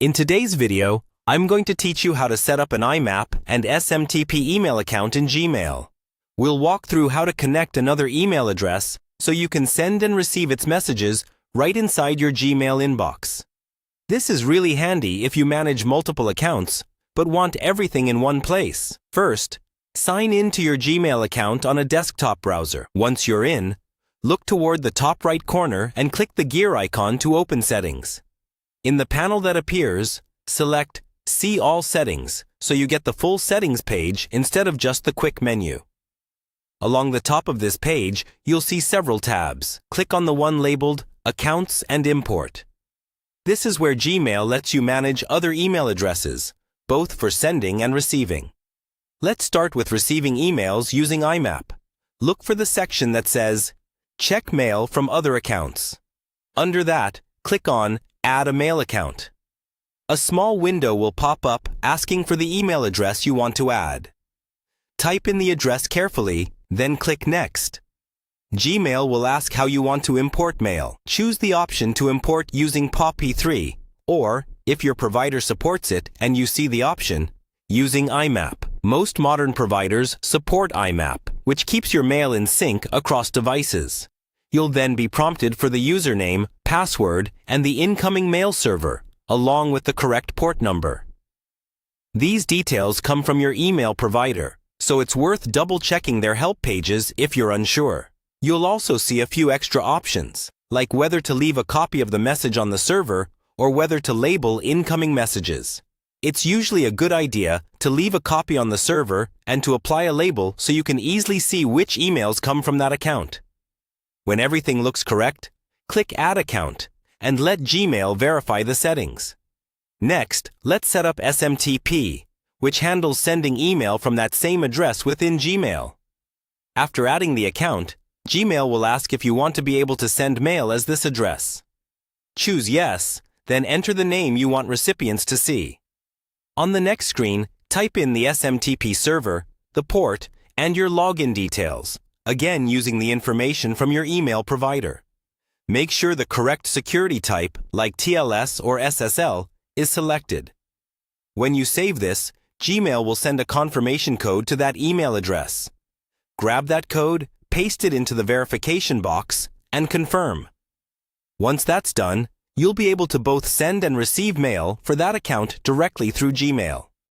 In today's video, I'm going to teach you how to set up an IMAP and SMTP email account in Gmail. We'll walk through how to connect another email address so you can send and receive its messages right inside your Gmail inbox. This is really handy if you manage multiple accounts but want everything in one place. First, sign in to your Gmail account on a desktop browser. Once you're in, look toward the top right corner and click the gear icon to open settings. In the panel that appears, select See All Settings so you get the full settings page instead of just the quick menu. Along the top of this page, you'll see several tabs. Click on the one labeled Accounts and Import. This is where Gmail lets you manage other email addresses, both for sending and receiving. Let's start with receiving emails using IMAP. Look for the section that says Check Mail from Other Accounts. Under that, click on Add a Mail Account. A small window will pop up asking for the email address you want to add. Type in the address carefully, then click Next. Gmail will ask how you want to import mail. Choose the option to import using POP3, or, if your provider supports it and you see the option, using IMAP. Most modern providers support IMAP, which keeps your mail in sync across devices. You'll then be prompted for the username, password, and the incoming mail server, along with the correct port number. These details come from your email provider, so it's worth double-checking their help pages if you're unsure. You'll also see a few extra options, like whether to leave a copy of the message on the server or whether to label incoming messages. It's usually a good idea to leave a copy on the server and to apply a label so you can easily see which emails come from that account. When everything looks correct, click Add Account and let Gmail verify the settings. Next, let's set up SMTP, which handles sending email from that same address within Gmail. After adding the account, Gmail will ask if you want to be able to send mail as this address. Choose Yes, then enter the name you want recipients to see. On the next screen, type in the SMTP server, the port, and your login details, again using the information from your email provider. Make sure the correct security type, like TLS or SSL, is selected. When you save this, Gmail will send a confirmation code to that email address. Grab that code, paste it into the verification box, and confirm. Once that's done, you'll be able to both send and receive mail for that account directly through Gmail.